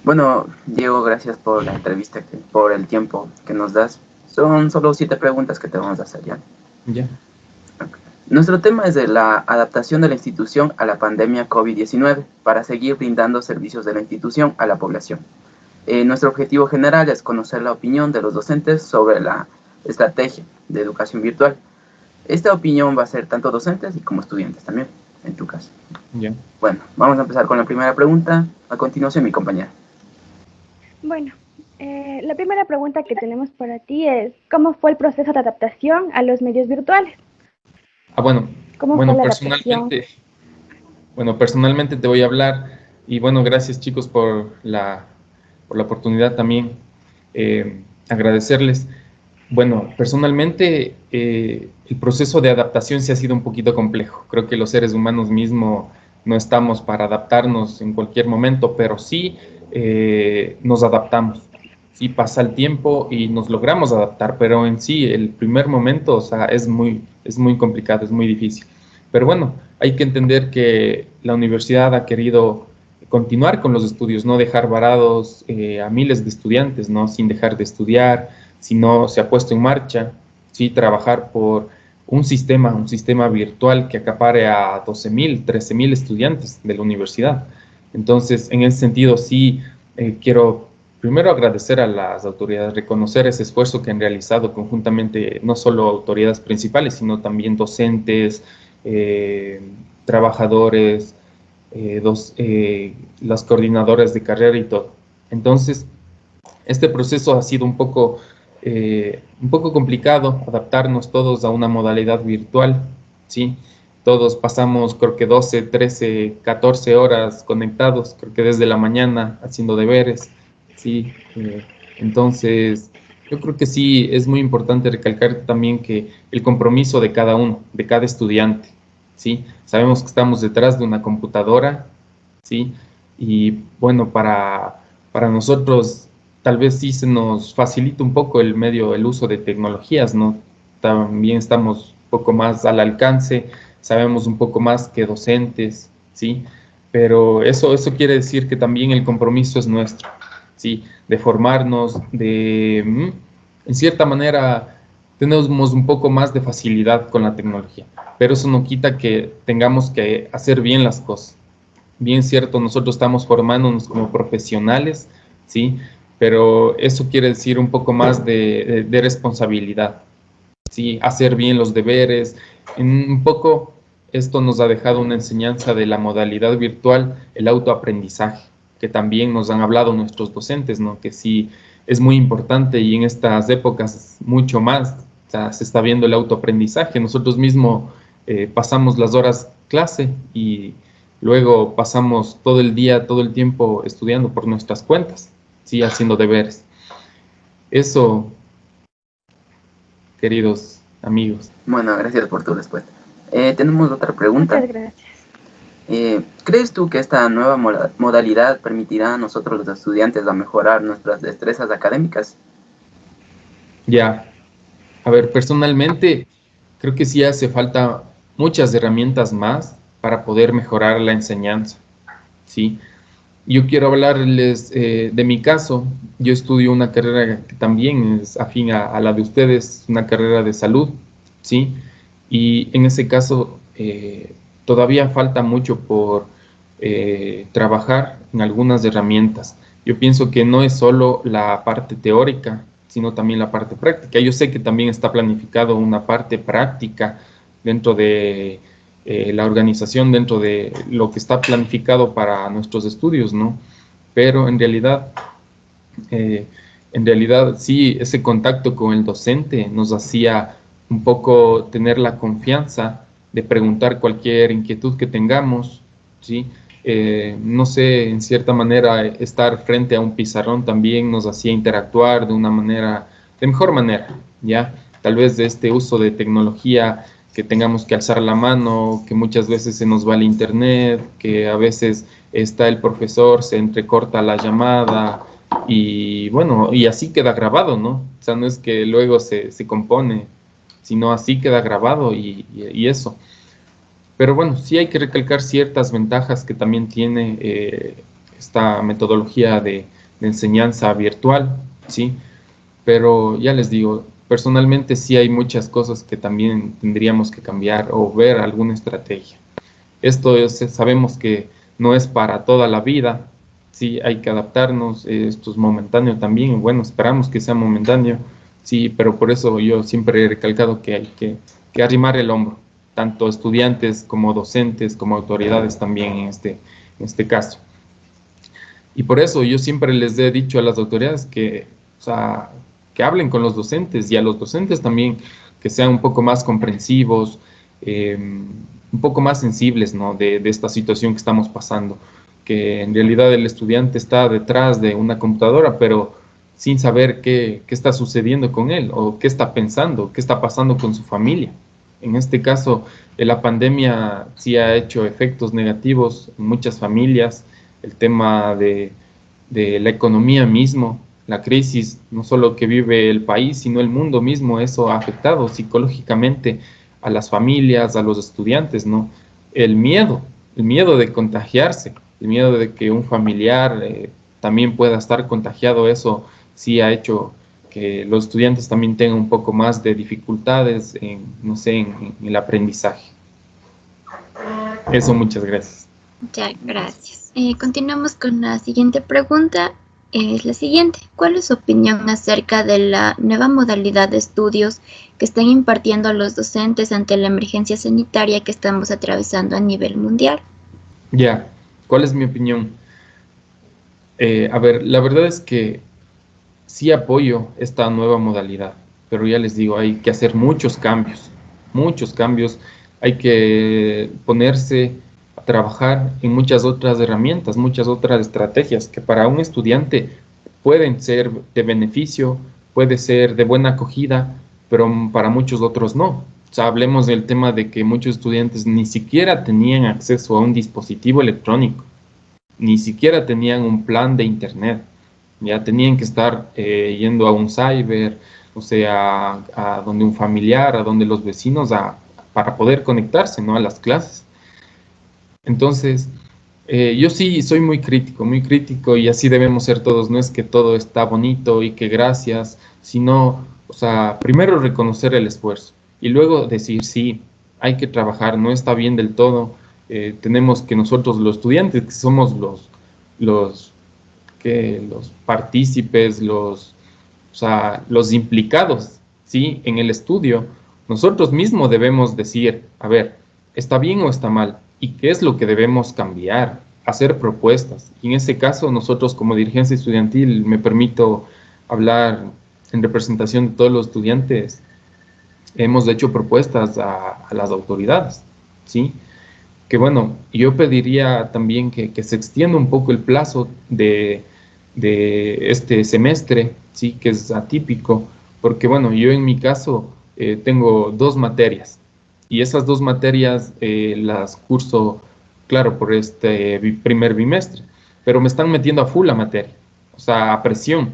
Bueno, Diego, gracias por la entrevista, por el tiempo que nos das. Son solo 7 preguntas que te vamos a hacer ya. Ya. Nuestro tema es de la adaptación de la institución a la pandemia COVID-19 para seguir brindando servicios de la institución a la población. Nuestro objetivo general es conocer la opinión de los docentes sobre la estrategia de educación virtual. Esta opinión va a ser tanto docentes y como estudiantes también, en tu caso. Ya. Bueno, vamos a empezar con la primera pregunta. A continuación, mi compañera. Bueno, la primera pregunta que tenemos para ti es, ¿cómo fue el proceso de adaptación a los medios virtuales? Bueno, ¿Cómo fue la adaptación? Personalmente te voy a hablar y bueno, gracias chicos por la oportunidad también, agradecerles. Bueno, personalmente el proceso de adaptación sí ha sido un poquito complejo. Creo que los seres humanos mismos no estamos para adaptarnos en cualquier momento, pero sí nos adaptamos. Sí pasa el tiempo y nos logramos adaptar, pero en sí el primer momento, o sea, es muy complicado, es muy difícil. Pero bueno, hay que entender que la universidad ha querido continuar con los estudios, no dejar varados a miles de estudiantes, ¿no? Sin dejar de estudiar, sino se ha puesto en marcha, sí, trabajar por un sistema virtual que acapare a 12.000, 13.000 estudiantes de la universidad. Entonces, en ese sentido, sí, quiero primero agradecer a las autoridades, reconocer ese esfuerzo que han realizado conjuntamente, no solo autoridades principales, sino también docentes, trabajadores, las coordinadoras de carrera y todo. Entonces, este proceso ha sido un poco complicado, adaptarnos todos a una modalidad virtual, ¿sí? Todos pasamos, creo que 12, 13, 14 horas conectados, creo que desde la mañana haciendo deberes, ¿sí? Entonces, yo creo que sí es muy importante recalcar también que el compromiso de cada uno, de cada estudiante, ¿sí? Sabemos que estamos detrás de una computadora, ¿sí? Y bueno, para nosotros tal vez sí se nos facilita un poco el uso de tecnologías, ¿no? También estamos un poco más al alcance, sabemos un poco más que docentes, ¿sí? Pero eso quiere decir que también el compromiso es nuestro, ¿sí? De formarnos, en cierta manera, tenemos un poco más de facilidad con la tecnología, pero eso no quita que tengamos que hacer bien las cosas. Bien cierto, nosotros estamos formándonos como profesionales, ¿sí? Pero eso quiere decir un poco más de responsabilidad, ¿sí? Hacer bien los deberes. Un poco esto nos ha dejado una enseñanza de la modalidad virtual, el autoaprendizaje, que también nos han hablado nuestros docentes, ¿no? Que sí es muy importante y en estas épocas mucho más, o sea, se está viendo el autoaprendizaje. Nosotros mismos pasamos las horas clase y luego pasamos todo el día, todo el tiempo estudiando por nuestras cuentas, sí, haciendo deberes. Eso, queridos amigos. Bueno, gracias por tu respuesta. Tenemos otra pregunta. Muchas gracias. ¿Crees tú que esta nueva modalidad permitirá a nosotros los estudiantes a mejorar nuestras destrezas académicas? Ya, a ver, personalmente creo que sí hace falta muchas herramientas más para poder mejorar la enseñanza, ¿sí? Yo quiero hablarles de mi caso. Yo estudio una carrera que también es afín a la de ustedes, una carrera de salud, ¿sí? Y en ese caso todavía falta mucho por trabajar en algunas herramientas. Yo pienso que no es solo la parte teórica, sino también la parte práctica. Yo sé que también está planificado una parte práctica dentro de la organización, dentro de lo que está planificado para nuestros estudios, ¿no? Pero en realidad sí, ese contacto con el docente nos hacía un poco tener la confianza de preguntar cualquier inquietud que tengamos, ¿sí? No sé, en cierta manera, estar frente a un pizarrón también nos hacía interactuar de una manera, de mejor manera, ¿ya? Tal vez de este uso de tecnología que tengamos que alzar la mano, que muchas veces se nos va el internet, que a veces está el profesor, se entrecorta la llamada y bueno, y así queda grabado, ¿no? O sea, no es que luego se compone, sino así queda grabado y eso. Pero bueno, sí hay que recalcar ciertas ventajas que también tiene esta metodología de enseñanza virtual, ¿sí? Pero ya les digo, personalmente sí hay muchas cosas que también tendríamos que cambiar o ver alguna estrategia. Sabemos que no es para toda la vida, sí, hay que adaptarnos, esto es momentáneo también, bueno, esperamos que sea momentáneo, sí, pero por eso yo siempre he recalcado que hay que arrimar el hombro, tanto estudiantes como docentes, como autoridades también en este caso. Y por eso yo siempre les he dicho a las autoridades que, o sea, que hablen con los docentes y a los docentes también que sean un poco más comprensivos, un poco más sensibles, ¿no? de esta situación que estamos pasando, que en realidad el estudiante está detrás de una computadora, pero sin saber qué está sucediendo con él o qué está pensando, qué está pasando con su familia. En este caso, la pandemia sí ha hecho efectos negativos en muchas familias, el tema de la economía mismo, la crisis, no solo que vive el país, sino el mundo mismo, eso ha afectado psicológicamente a las familias, a los estudiantes, ¿no? El miedo de contagiarse, el miedo de que un familiar también pueda estar contagiado, eso sí ha hecho que los estudiantes también tengan un poco más de dificultades en, no sé, en el aprendizaje. Eso, muchas gracias. Ya, gracias. Continuamos con la siguiente pregunta. Es la siguiente. ¿Cuál es su opinión acerca de la nueva modalidad de estudios que están impartiendo los docentes ante la emergencia sanitaria que estamos atravesando a nivel mundial? Ya, ¿cuál es mi opinión? A ver, la verdad es que sí apoyo esta nueva modalidad, pero ya les digo, hay que hacer muchos cambios, hay que ponerse a trabajar en muchas otras herramientas, muchas otras estrategias que para un estudiante pueden ser de beneficio, puede ser de buena acogida, pero para muchos otros no. O sea, hablemos del tema de que muchos estudiantes ni siquiera tenían acceso a un dispositivo electrónico, ni siquiera tenían un plan de internet, ya tenían que estar yendo a un cyber, o sea, a donde un familiar, a donde los vecinos, para poder conectarse, ¿no? A las clases. Entonces, yo sí soy muy crítico y así debemos ser todos. No es que todo está bonito y que gracias, sino, o sea, primero reconocer el esfuerzo y luego decir, sí, hay que trabajar, no está bien del todo. Tenemos que nosotros, los estudiantes, que somos los, los partícipes, o sea, los implicados, ¿sí? En el estudio, nosotros mismos debemos decir, a ver, ¿está bien o está mal? ¿Y qué es lo que debemos cambiar? Hacer propuestas. Y en ese caso, nosotros como dirigencia estudiantil, me permito hablar en representación de todos los estudiantes, hemos hecho propuestas a las autoridades, ¿sí? Que bueno, yo pediría también que se extienda un poco el plazo de este semestre, sí, que es atípico, porque bueno, yo en mi caso tengo 2 materias y esas 2 materias las curso, claro, por este primer bimestre, pero me están metiendo a full la materia, o sea, a presión,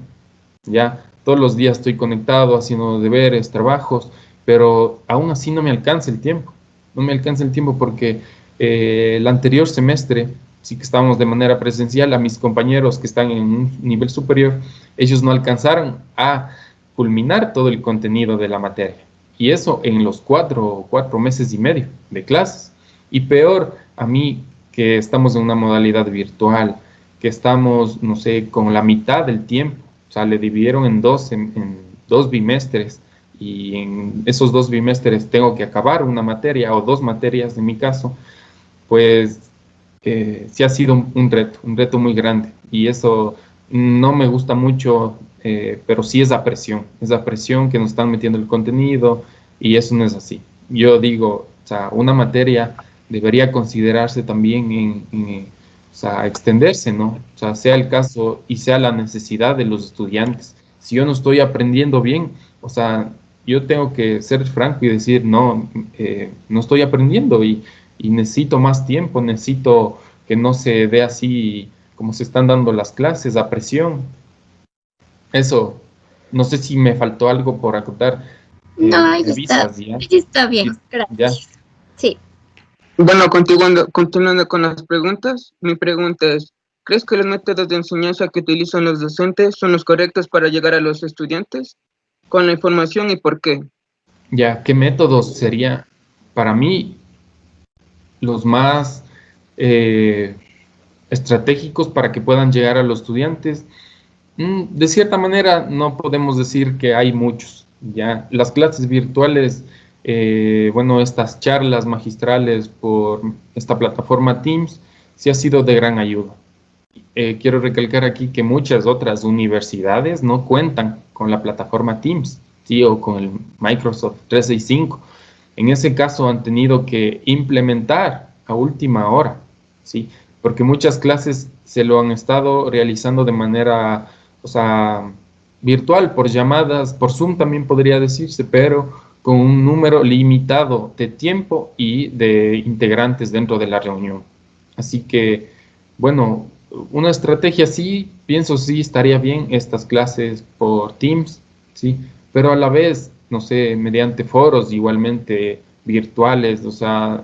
ya, todos los días estoy conectado haciendo deberes, trabajos, pero aún así no me alcanza el tiempo, no me alcanza el tiempo porque el anterior semestre sí que estábamos de manera presencial, a mis compañeros que están en un nivel superior, ellos no alcanzaron a culminar todo el contenido de la materia. Y eso en los 4 meses y medio de clases. Y peor a mí que estamos en una modalidad virtual, que estamos, no sé, con la mitad del tiempo. O sea, le dividieron en 2 bimestres y en esos 2 bimestres tengo que acabar una materia o 2 materias en mi caso, pues sí ha sido un reto muy grande y eso no me gusta mucho, pero sí es la presión que nos están metiendo el contenido y eso no es así. Yo digo, o sea, una materia debería considerarse también o sea, extenderse, ¿no? O sea, sea el caso y sea la necesidad de los estudiantes. Si yo no estoy aprendiendo bien, o sea, yo tengo que ser franco y decir, no, no estoy aprendiendo y necesito más tiempo, necesito que no se dé así como se están dando las clases, a presión. Eso, no sé si me faltó algo por acotar. No, ahí ¿Me está. avisas ya? Ahí está bien. Ya. Gracias. Sí. Bueno, continuando con las preguntas, mi pregunta es, ¿Crees que los métodos de enseñanza que utilizan los docentes son los correctos para llegar a los estudiantes con la información y por qué? Ya, ¿qué métodos sería para mí los más estratégicos para que puedan llegar a los estudiantes? De cierta manera, no podemos decir que hay muchos. Ya, las clases virtuales, bueno, estas charlas magistrales por esta plataforma Teams, sí ha sido de gran ayuda. Quiero recalcar aquí que muchas otras universidades no cuentan con la plataforma Teams, ¿sí? O con el Microsoft 365. En ese caso han tenido que implementar a última hora, ¿sí? Porque muchas clases se lo han estado realizando de manera, o sea, virtual, por llamadas, por Zoom también podría decirse, pero con un número limitado de tiempo y de integrantes dentro de la reunión. Así que, bueno, una estrategia sí, pienso sí estaría bien estas clases por Teams, sí, pero a la vez, no sé, mediante foros igualmente virtuales, o sea,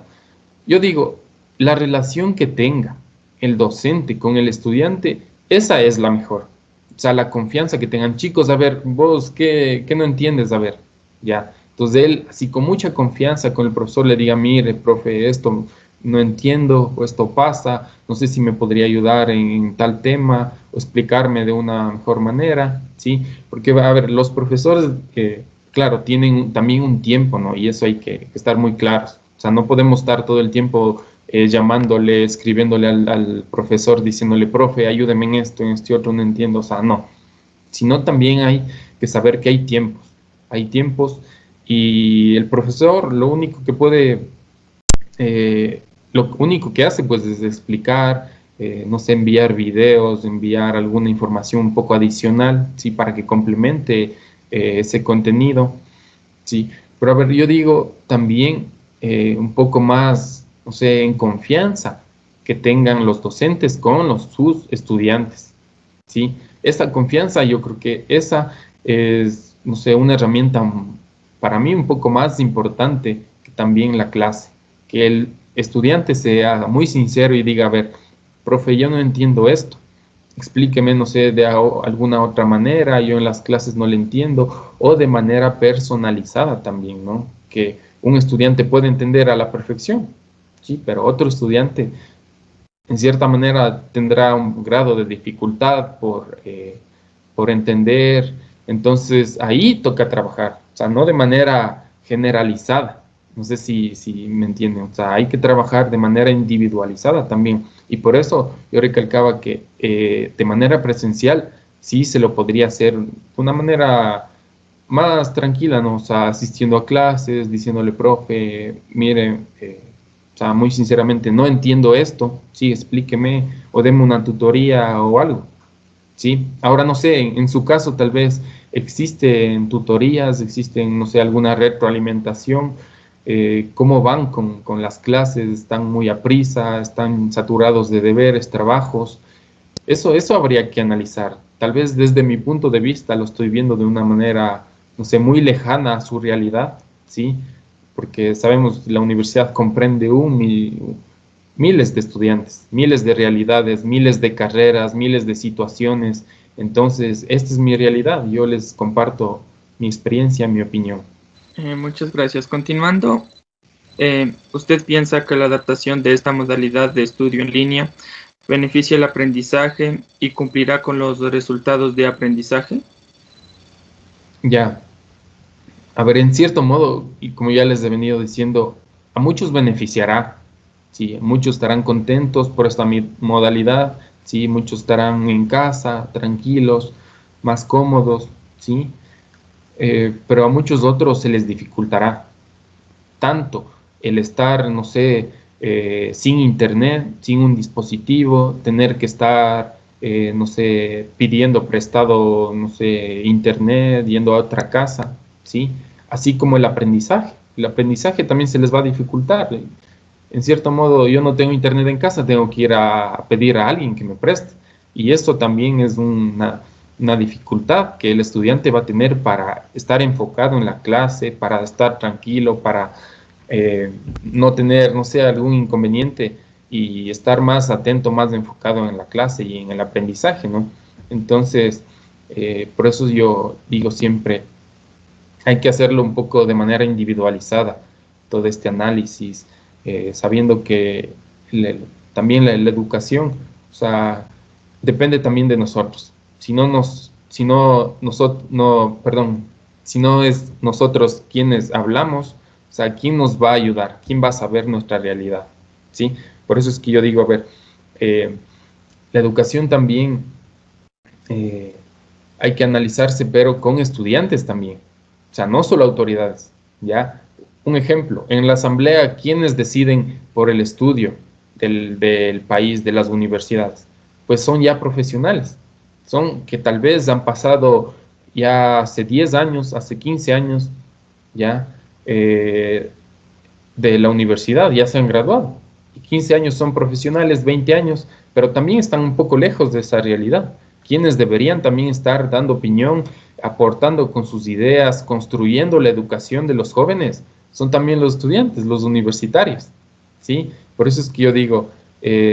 yo digo, la relación que tenga el docente con el estudiante, esa es la mejor. O sea, la confianza que tengan. Chicos, a ver, vos, ¿qué no entiendes? A ver, ya. Entonces él, así con mucha confianza con el profesor, le diga, mire, profe, esto no entiendo, o esto pasa, no sé si me podría ayudar en tal tema, o explicarme de una mejor manera, ¿sí? Porque, a ver, los profesores que, claro, tienen también un tiempo, ¿no? Y eso hay que estar muy claros. O sea, no podemos estar todo el tiempo llamándole, escribiéndole al profesor, diciéndole, profe, ayúdeme en este otro, no entiendo. O sea, no. Sino también hay que saber que hay tiempos. Hay tiempos y el profesor lo único que puede, lo único que hace pues es explicar, no sé, enviar videos, enviar alguna información un poco adicional, ¿sí? Para que complemente ese contenido, ¿sí? Pero a ver, yo digo también un poco más, no sé, en confianza que tengan los docentes con sus estudiantes, ¿sí? Esa confianza, yo creo que esa es, no sé, una herramienta para mí un poco más importante que también la clase, que el estudiante sea muy sincero y diga, a ver, profe, yo no entiendo esto, explíqueme, no sé, de alguna otra manera, yo en las clases no le entiendo, o de manera personalizada también, ¿no? Que un estudiante puede entender a la perfección, sí, pero otro estudiante en cierta manera tendrá un grado de dificultad por entender, entonces ahí toca trabajar, o sea, no de manera generalizada, no sé si me entienden, o sea, hay que trabajar de manera individualizada también, y por eso yo recalcaba que de manera presencial sí se lo podría hacer de una manera más tranquila, ¿no? O sea, asistiendo a clases, diciéndole, profe, mire, o sea, muy sinceramente, no entiendo esto, sí, explíqueme, o deme una tutoría o algo, sí. Ahora no sé, en su caso tal vez existen tutorías, existen, no sé, alguna retroalimentación, cómo van con las clases, están muy a prisa, están saturados de deberes, trabajos, eso habría que analizar. Tal vez desde mi punto de vista lo estoy viendo de una manera, no sé, muy lejana a su realidad, ¿sí? Porque sabemos que la universidad comprende miles de estudiantes, miles de realidades, miles de carreras, miles de situaciones. Entonces, esta es mi realidad. Yo les comparto mi experiencia, mi opinión. Muchas gracias. Continuando, ¿usted piensa que la adaptación de esta modalidad de estudio en línea beneficia el aprendizaje y cumplirá con los resultados de aprendizaje? Ya, a ver, en cierto modo, y como ya les he venido diciendo, a muchos beneficiará, sí, muchos estarán contentos por esta modalidad, sí, muchos estarán en casa, tranquilos, más cómodos, sí, pero a muchos otros se les dificultará tanto el estar, no sé, sin internet, sin un dispositivo, tener que estar, no sé, pidiendo prestado, no sé, internet, yendo a otra casa, ¿sí? Así como el aprendizaje. El aprendizaje también se les va a dificultar. En cierto modo, yo no tengo internet en casa, tengo que ir a pedir a alguien que me preste. Y eso también es una dificultad que el estudiante va a tener para estar enfocado en la clase, para estar tranquilo, para no tener, no sé, algún inconveniente y estar más atento, más enfocado en la clase y en el aprendizaje, ¿no? Entonces, por eso yo digo siempre, hay que hacerlo un poco de manera individualizada, todo este análisis, sabiendo que también la educación, o sea, depende también de nosotros. Si no es nosotros quienes hablamos, o sea, ¿quién nos va a ayudar? ¿Quién va a saber nuestra realidad? ¿Sí? Por eso es que yo digo, a ver, la educación también hay que analizarse, pero con estudiantes también. O sea, no solo autoridades, ¿ya? Un ejemplo, en la asamblea, ¿quiénes deciden por el estudio del país, de las universidades? Pues son ya profesionales, son que tal vez han pasado ya hace 10 años, hace 15 años, ya, de la universidad, ya se han graduado. Y 15 años son profesionales, 20 años, pero también están un poco lejos de esa realidad. Quienes deberían también estar dando opinión, aportando con sus ideas, construyendo la educación de los jóvenes, son también los estudiantes, los universitarios, ¿sí? Por eso es que yo digo,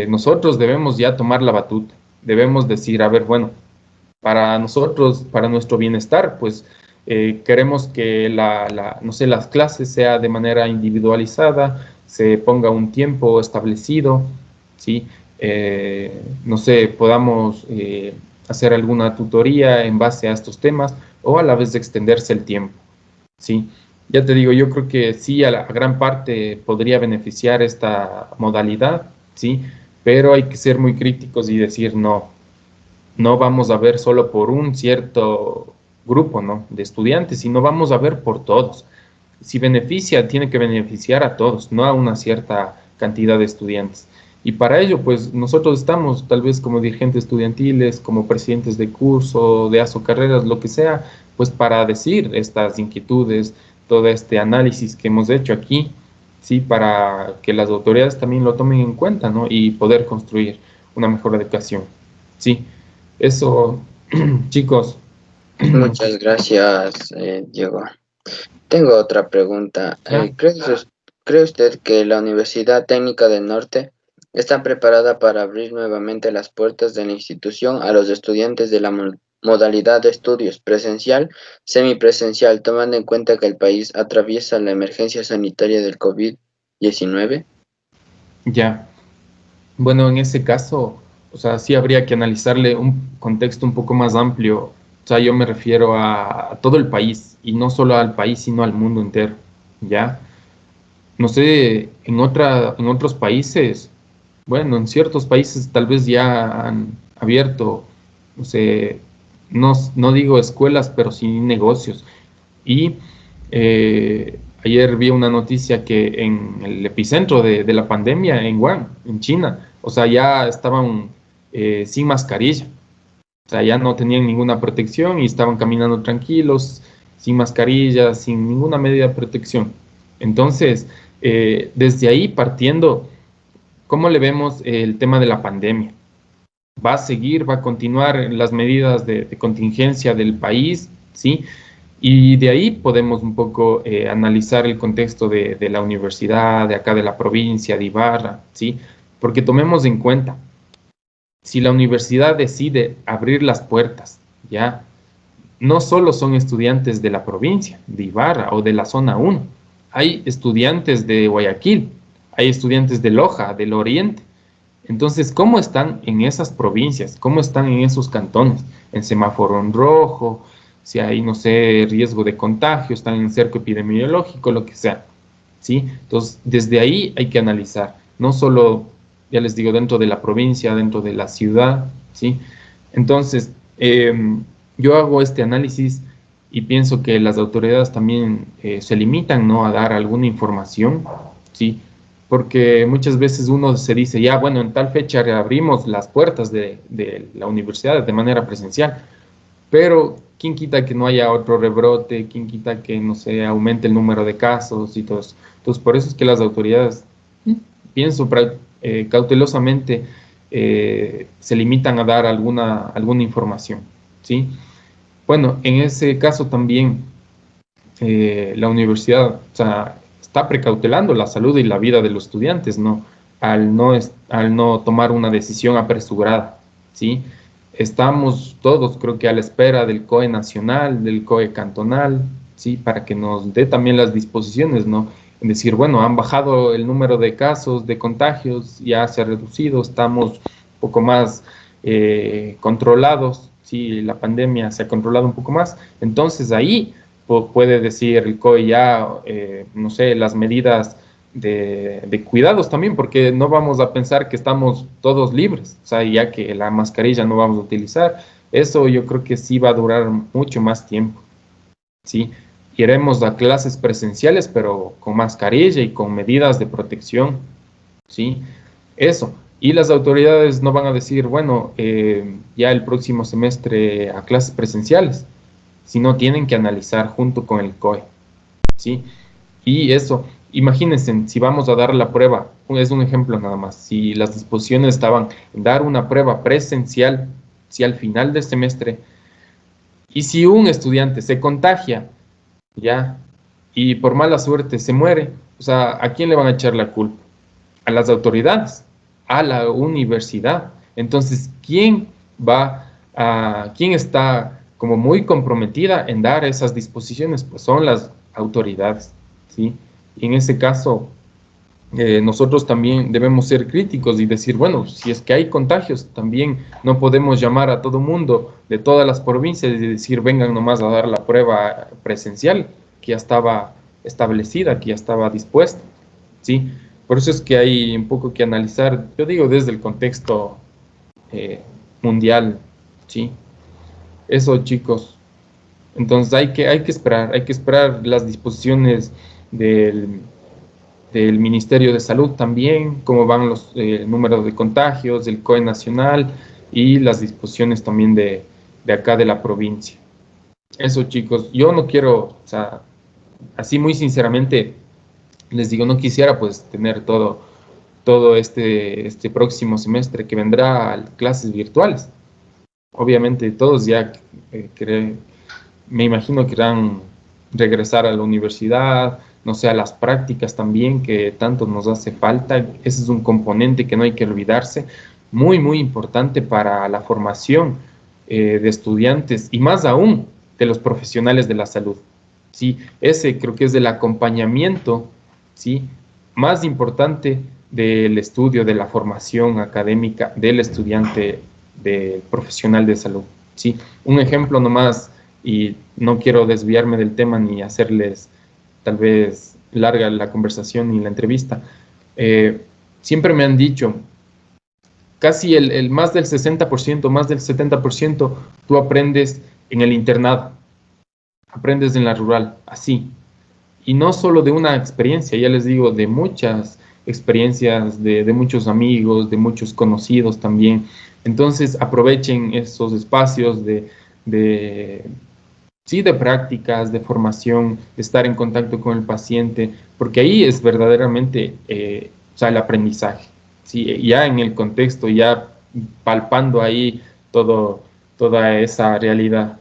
nosotros debemos ya tomar la batuta, debemos decir, a ver, bueno, para nosotros, para nuestro bienestar, pues queremos que no sé, las clases sea de manera individualizada, se ponga un tiempo establecido, ¿sí? No sé, podamos hacer alguna tutoría en base a estos temas o a la vez extenderse el tiempo, ¿sí? Ya te digo, yo creo que sí, a la gran parte podría beneficiar esta modalidad, ¿sí? Pero hay que ser muy críticos y decir no. No vamos a ver solo por un cierto grupo, ¿no?, de estudiantes, sino vamos a ver por todos. Si beneficia, tiene que beneficiar a todos, no a una cierta cantidad de estudiantes. Y para ello, pues nosotros estamos, tal vez como dirigentes estudiantiles, como presidentes de curso, de ASO Carreras, lo que sea, pues para decir estas inquietudes, todo este análisis que hemos hecho aquí, sí, para que las autoridades también lo tomen en cuenta, ¿no?, y poder construir una mejor educación. Sí, eso, chicos. Muchas gracias, Diego. Tengo otra pregunta. Ya. ¿Cree usted que la Universidad Técnica del Norte está preparada para abrir nuevamente las puertas de la institución a los estudiantes de la modalidad de estudios presencial, semipresencial, tomando en cuenta que el país atraviesa la emergencia sanitaria del COVID-19? Ya. Bueno, en ese caso, o sea, sí habría que analizarle un contexto un poco más amplio. O sea, yo me refiero a todo el país y no solo al país, sino al mundo entero, ¿ya? No sé, en otros países, bueno, en ciertos países tal vez ya han abierto, no sé, no digo escuelas, pero sí negocios. Y ayer vi una noticia que en el epicentro de la pandemia, en Wuhan, en China, o sea, ya estaban sin mascarilla. O sea, ya no tenían ninguna protección y estaban caminando tranquilos, sin mascarilla, sin ninguna medida de protección. Entonces, desde ahí partiendo, ¿cómo le vemos el tema de la pandemia? ¿Va a seguir, va a continuar las medidas de contingencia del país? ¿Sí? Y de ahí podemos un poco analizar el contexto de la universidad, de acá de la provincia, de Ibarra, ¿sí? Porque tomemos en cuenta, si la universidad decide abrir las puertas, ¿ya? No solo son estudiantes de la provincia, de Ibarra o de la zona 1, hay estudiantes de Guayaquil, hay estudiantes de Loja, del Oriente. Entonces, ¿cómo están en esas provincias? ¿Cómo están en esos cantones? En semáforo en rojo, si hay, no sé, riesgo de contagio, están en cerco epidemiológico, lo que sea, ¿sí? Entonces, desde ahí hay que analizar, no solo, ya les digo, dentro de la provincia, dentro de la ciudad, ¿sí? Entonces, yo hago este análisis y pienso que las autoridades también se limitan, ¿no?, a dar alguna información, ¿sí? Porque muchas veces uno se dice, ya, bueno, en tal fecha reabrimos las puertas de la universidad de manera presencial, pero ¿quién quita que no haya otro rebrote? ¿Quién quita que, no sé, aumente el número de casos y todo eso? Entonces, por eso es que las autoridades, pienso cautelosamente, se limitan a dar alguna información, ¿sí? Bueno, en ese caso también la universidad, o sea, está precautelando la salud y la vida de los estudiantes, ¿no? al no tomar una decisión apresurada, ¿sí? Estamos todos, creo que, a la espera del COE nacional, del COE cantonal, ¿sí? Para que nos dé también las disposiciones, ¿no? En decir, bueno, han bajado el número de casos, de contagios, ya se ha reducido, estamos un poco más controlados, ¿sí? La pandemia se ha controlado un poco más, entonces ahí puede decir el COE ya, no sé, las medidas de cuidados también, porque no vamos a pensar que estamos todos libres, o sea, ya que la mascarilla no vamos a utilizar, eso yo creo que sí va a durar mucho más tiempo, ¿sí? Iremos a clases presenciales, pero con mascarilla y con medidas de protección, ¿sí? Eso. Y las autoridades no van a decir, bueno, ya el próximo semestre a clases presenciales, sino tienen que analizar junto con el COE, ¿sí? Y eso, imagínense, si vamos a dar la prueba, es un ejemplo nada más, si las disposiciones estaban en dar una prueba presencial, si al final del semestre, y si un estudiante se contagia, ya, y por mala suerte se muere, o sea, ¿a quién le van a echar la culpa? A las autoridades, a la universidad. Entonces, quién está como muy comprometida en dar esas disposiciones? Pues son las autoridades, ¿sí? Y en ese caso, nosotros también debemos ser críticos y decir, bueno, si es que hay contagios, también no podemos llamar a todo mundo de todas las provincias y decir, vengan nomás a dar la prueba presencial, que ya estaba establecida, que ya estaba dispuesta, ¿sí? Por eso es que hay un poco que analizar, yo digo, desde el contexto mundial, ¿sí? Eso, chicos. Entonces hay que esperar las disposiciones del Ministerio de Salud también, cómo van los números de contagios, del COE nacional y las disposiciones también de acá de la provincia. Eso, chicos, yo no quiero, o sea, así muy sinceramente, les digo, no quisiera pues tener todo este próximo semestre que vendrá a clases virtuales. Obviamente todos ya me imagino que querrán regresar a la universidad, no sé, a las prácticas también, que tanto nos hace falta. Ese es un componente que no hay que olvidarse, muy, muy importante para la formación de estudiantes y más aún de los profesionales de la salud. Sí, ese creo que es el acompañamiento, ¿sí?, más importante del estudio, de la formación académica del estudiante, del profesional de salud, ¿sí? Un ejemplo nomás, y no quiero desviarme del tema ni hacerles tal vez larga la conversación ni la entrevista. Siempre me han dicho, casi el más del 60%, más del 70%, tú aprendes en el internado, aprendes en la rural, así. Y no solo de una experiencia, ya les digo, de muchas experiencias, de muchos amigos, de muchos conocidos también. Entonces aprovechen esos espacios sí, de prácticas, de formación, de estar en contacto con el paciente, porque ahí es verdaderamente o sea, el aprendizaje, ¿sí? Ya en el contexto, ya palpando ahí toda esa realidad.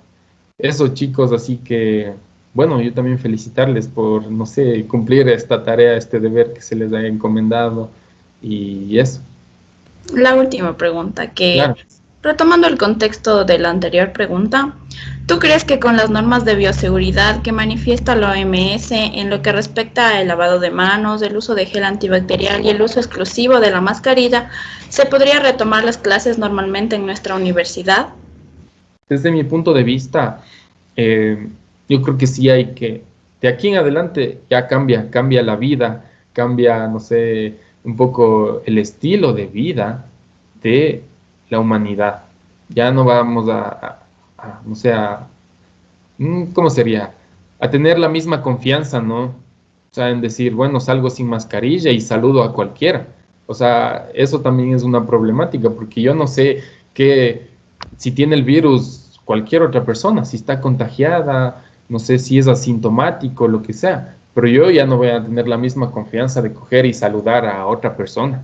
Eso, chicos, así que, bueno, yo también felicitarles por, no sé, cumplir esta tarea, este deber que se les haya encomendado y eso. La última pregunta, Claro. retomando el contexto de la anterior pregunta, ¿tú crees que con las normas de bioseguridad que manifiesta la OMS en lo que respecta al lavado de manos, el uso de gel antibacterial y el uso exclusivo de la mascarilla, se podría retomar las clases normalmente en nuestra universidad? Desde mi punto de vista, yo creo que sí hay que, de aquí en adelante ya cambia la vida, cambia, no sé, un poco el estilo de vida de la humanidad. Ya no vamos no sé, ¿cómo sería? A tener la misma confianza, ¿no? O sea, en decir, bueno, salgo sin mascarilla y saludo a cualquiera. O sea, eso también es una problemática, porque yo no sé si tiene el virus cualquier otra persona, si está contagiada, no sé si es asintomático, lo que sea, pero yo ya no voy a tener la misma confianza de coger y saludar a otra persona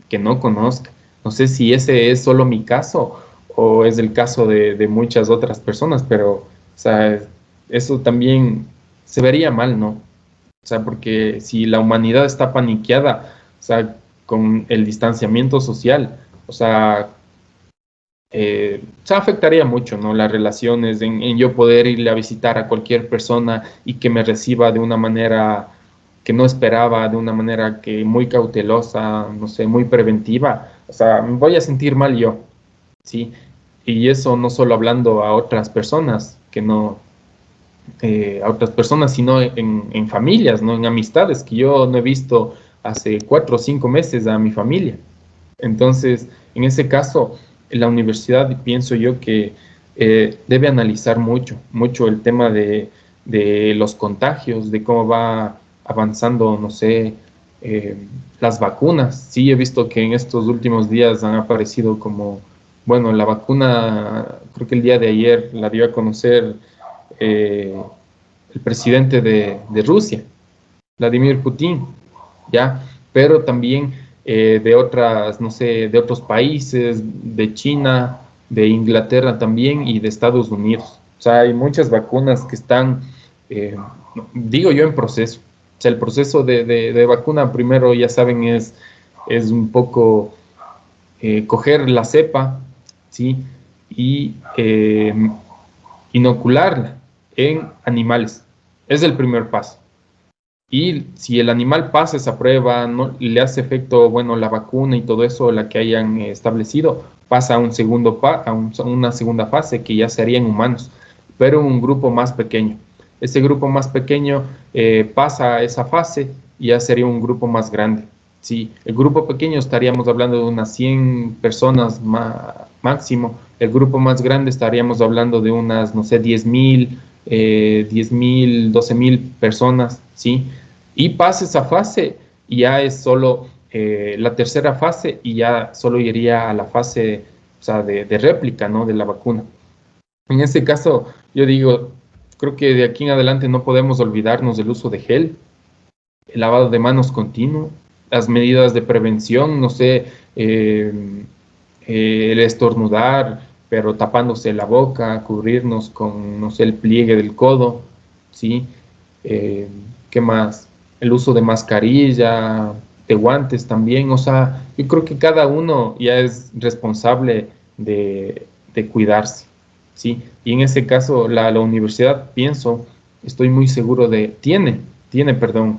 que no conozca. No sé si ese es solo mi caso o es el caso de muchas otras personas, pero, o sea, eso también se vería mal, ¿no? O sea, porque si la humanidad está paniqueada, o sea, con el distanciamiento social, o sea, se afectaría mucho, ¿no? Las relaciones, en yo poder irle a visitar a cualquier persona y que me reciba de una manera que no esperaba, de una manera que muy cautelosa, no sé, muy preventiva, o sea, me voy a sentir mal yo, ¿sí? Y eso no solo hablando a otras personas, que no, a otras personas, sino en familias, ¿no? En amistades, que yo no he visto hace 4 o 5 meses a mi familia. Entonces, en ese caso, la universidad, pienso yo que debe analizar mucho el tema de los contagios, de cómo va avanzando, no sé, las vacunas. Sí, he visto que en estos últimos días han aparecido como, bueno, la vacuna, creo que el día de ayer la dio a conocer el presidente de Rusia, Vladimir Putin, ¿ya? Pero también de otras, no sé, de otros países, de China, de Inglaterra también y de Estados Unidos. O sea, hay muchas vacunas que están, digo yo, en proceso. O sea, el proceso de vacuna, primero, ya saben, es un poco coger la cepa, ¿sí? Y inocularla en animales. Es el primer paso. Y si el animal pasa esa prueba, no le hace efecto, bueno, la vacuna y todo eso, la que hayan establecido, pasa a una segunda fase que ya sería en humanos, pero en un grupo más pequeño. Ese grupo más pequeño pasa a esa fase y ya sería un grupo más grande. Sí, el grupo pequeño estaríamos hablando de unas 100 personas máximo. El grupo más grande estaríamos hablando de unas, no sé, 10.000, 12.000 personas, ¿sí? Y pasa esa fase y ya es solo la tercera fase y ya solo iría a la fase, o sea, de réplica, ¿no? De la vacuna. En este caso, yo digo, creo que de aquí en adelante no podemos olvidarnos del uso de gel, el lavado de manos continuo, las medidas de prevención, no sé, el estornudar, pero tapándose la boca, cubrirnos con, no sé, el pliegue del codo, ¿sí? ¿Qué más? El uso de mascarilla, de guantes también, o sea, yo creo que cada uno ya es responsable de cuidarse, ¿sí? Y en ese caso, la universidad, pienso, estoy muy seguro tiene, perdón,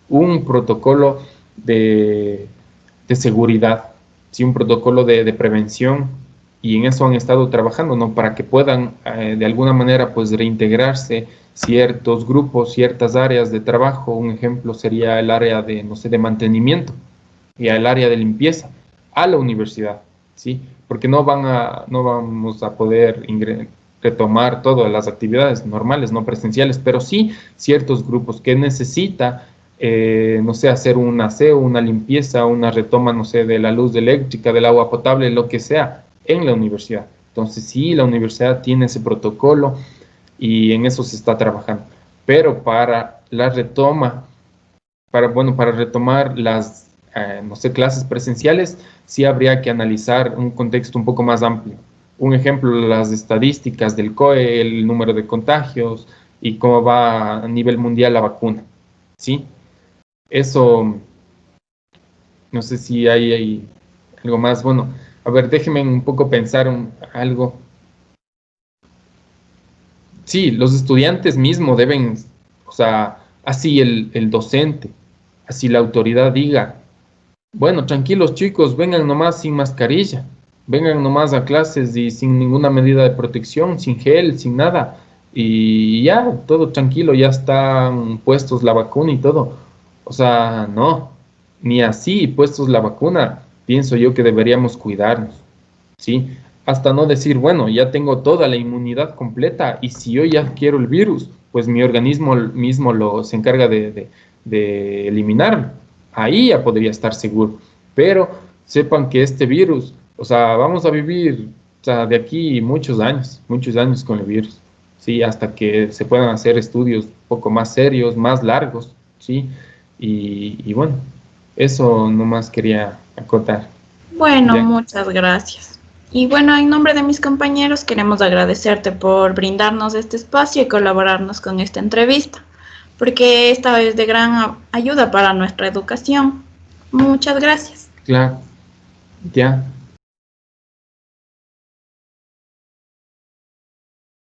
un protocolo de seguridad, ¿sí? Un protocolo de prevención, y en eso han estado trabajando, ¿no? Para que puedan de alguna manera pues reintegrarse ciertos grupos, ciertas áreas de trabajo. Un ejemplo sería el área de, no sé, de mantenimiento y el área de limpieza a la universidad, ¿sí? Porque no vamos a poder retomar todas las actividades normales, no presenciales, pero sí ciertos grupos que necesita, no sé, hacer un aseo, una limpieza, una retoma, no sé, de la luz eléctrica, del agua potable, lo que sea, en la universidad. Entonces sí, la universidad tiene ese protocolo y en eso se está trabajando. Pero para la retoma, para retomar las, no sé, clases presenciales, sí habría que analizar un contexto un poco más amplio. Un ejemplo, las estadísticas del COE, el número de contagios y cómo va a nivel mundial la vacuna, ¿sí? Eso, no sé si hay algo más. Bueno, a ver, déjenme un poco pensar algo. Sí, los estudiantes mismos deben, o sea, así el docente, así la autoridad diga, bueno, tranquilos chicos, vengan nomás sin mascarilla, vengan nomás a clases y sin ninguna medida de protección, sin gel, sin nada, y ya, todo tranquilo, ya están puestos la vacuna y todo. O sea, no, ni así puestos la vacuna, pienso yo que deberíamos cuidarnos, ¿sí? Hasta no decir, bueno, ya tengo toda la inmunidad completa y si yo ya quiero el virus, pues mi organismo mismo se encarga de eliminarlo. Ahí ya podría estar seguro. Pero sepan que este virus, o sea, vamos a vivir, o sea, de aquí muchos años con el virus, ¿sí? Hasta que se puedan hacer estudios un poco más serios, más largos, ¿sí? Y bueno, eso nomás quería acotar. Bueno, Ya. muchas gracias. Y bueno, en nombre de mis compañeros queremos agradecerte por brindarnos este espacio y colaborarnos con esta entrevista, porque esta es de gran ayuda para nuestra educación. Muchas gracias. Claro, ya.